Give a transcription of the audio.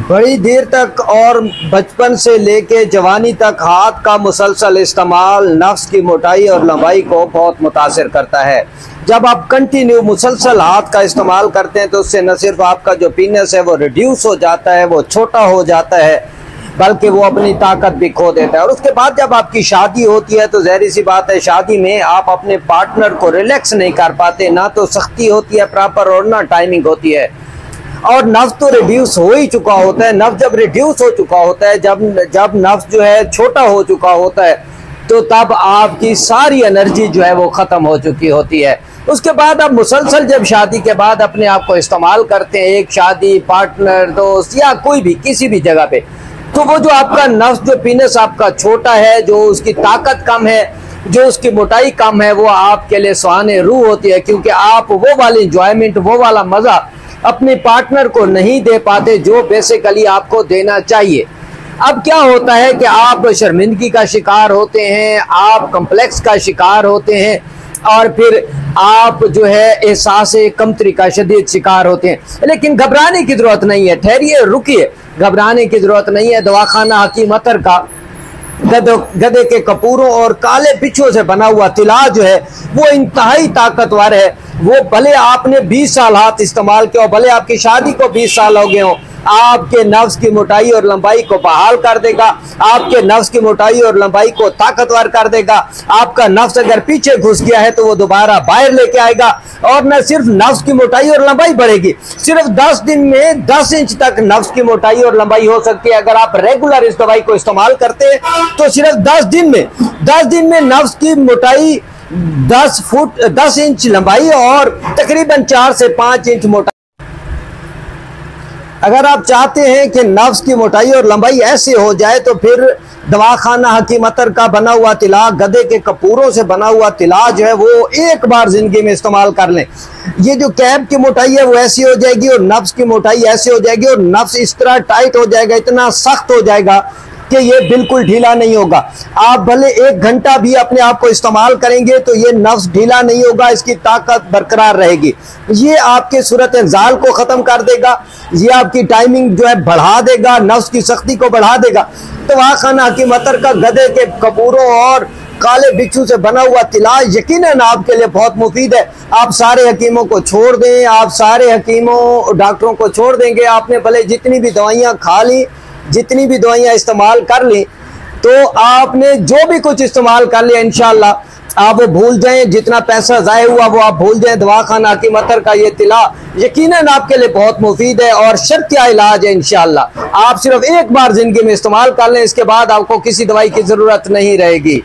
बड़ी देर तक और बचपन से लेके जवानी तक हाथ का मुसलसल इस्तेमाल नफ्स की मोटाई और लंबाई को बहुत मुतासिर करता है। जब आप कंटिन्यू मुसलसल हाथ का इस्तेमाल करते हैं तो उससे न सिर्फ आपका जो पीनस है वो रिड्यूस हो जाता है, वो छोटा हो जाता है, बल्कि वो अपनी ताकत भी खो देता है। और उसके बाद जब आपकी शादी होती है तो ज़ाहिर सी बात है, शादी में आप अपने पार्टनर को रिलैक्स नहीं कर पाते, ना तो सख्ती होती है प्रॉपर और ना टाइमिंग होती है। और नफ्स तो रिड्यूस हो ही चुका होता है। नफ्स जब रिड्यूस हो चुका होता है, जब नफ्स जो है छोटा हो चुका होता है, तो तब आपकी सारी एनर्जी जो है वो ख़त्म हो चुकी होती है। उसके बाद आप मुसलसल जब शादी के बाद अपने आप को इस्तेमाल करते हैं, एक शादी, पार्टनर, दोस्त या कोई भी किसी भी जगह पे, तो वो जो आपका नफ्स, जो पीनस आपका छोटा है, जो उसकी ताकत कम है, जो उसकी मोटाई कम है, वो आपके लिए सुहाने रूह होती है, क्योंकि आप वो वाली इंजॉयमेंट, वो वाला मज़ा अपने पार्टनर को नहीं दे पाते जो बेसिकली आपको देना चाहिए। अब क्या होता है कि आप शर्मिंदगी का शिकार होते हैं, आप कम्प्लेक्स का शिकार होते हैं, और फिर आप जो है एहसास कमतरी का शदीद शिकार होते हैं। लेकिन घबराने की जरूरत नहीं है, ठहरिए, रुकिए, घबराने की जरूरत नहीं है। दवाखाना हकीम अतर का गधे के कपूरों और काले बिच्छों से बना हुआ तिला जो है वो इंतहाई ताकतवर है। वो भले आपने 20 साल हाथ इस्तेमाल किया हो, भले आपकी शादी को 20 साल हो गए हो, आपके नफ्स की मोटाई और लंबाई को बहाल कर देगा, आपके नफ्स की मोटाई और लंबाई को ताकतवर कर देगा। आपका नफ्स अगर पीछे घुस गया है तो वो दोबारा बाहर लेके आएगा। और न सिर्फ नफ्स की मोटाई और लंबाई बढ़ेगी, सिर्फ 10 दिन में 10 इंच तक नफ्स की मोटाई और लंबाई हो सकती है। अगर आप रेगुलर इस दवाई को इस्तेमाल करते हैं तो सिर्फ 10 दिन में नफ्स की मोटाई 10 इंच लंबाई और तकरीबन 4 से 5 इंच मोटाई। अगर आप चाहते हैं कि नफ्स की मोटाई और लंबाई ऐसे हो जाए तो फिर दवाखाना हकीम अतर का बना हुआ तिला, गधे के कपूरों से बना हुआ तिला जो है वो एक बार जिंदगी में इस्तेमाल कर लें। ये जो कैब की मोटाई है वो ऐसी हो जाएगी और नफ्स की मोटाई ऐसी हो जाएगी, और नफ्स इस तरह टाइट हो जाएगा, इतना सख्त हो जाएगा कि ये बिल्कुल ढीला नहीं होगा। आप भले 1 घंटा भी अपने आप को इस्तेमाल करेंगे तो ये नफ्स ढीला नहीं होगा, इसकी ताकत बरकरार रहेगी। ये आपके सूरत इंजाल को ख़त्म कर देगा, ये आपकी टाइमिंग जो है बढ़ा देगा, नफ्स की सख्ती को बढ़ा देगा। तो दवाखाना हकीम अतर का गधे के कपूरों और काले बिच्छू से बना हुआ तिला यकीनन आपके लिए बहुत मुफीद है। आप सारे हकीमों को छोड़ दें, आप सारे हकीमों डॉक्टरों को छोड़ देंगे, आपने भले जितनी भी दवाइयाँ खा ली, जितनी भी दवाइयाँ इस्तेमाल कर ली, तो आपने जो भी कुछ इस्तेमाल कर लिया इंशाल्लाह आप वो भूल जाएं। जितना पैसा ज़ाया हुआ वो आप भूल जाएं। दवाखाना हकीम अतर का ये तिला यकीनन आपके लिए बहुत मुफीद है और शर्तिया इलाज है इंशाल्लाह। आप सिर्फ एक बार जिंदगी में इस्तेमाल कर लें, इसके बाद आपको किसी दवाई की ज़रूरत नहीं रहेगी।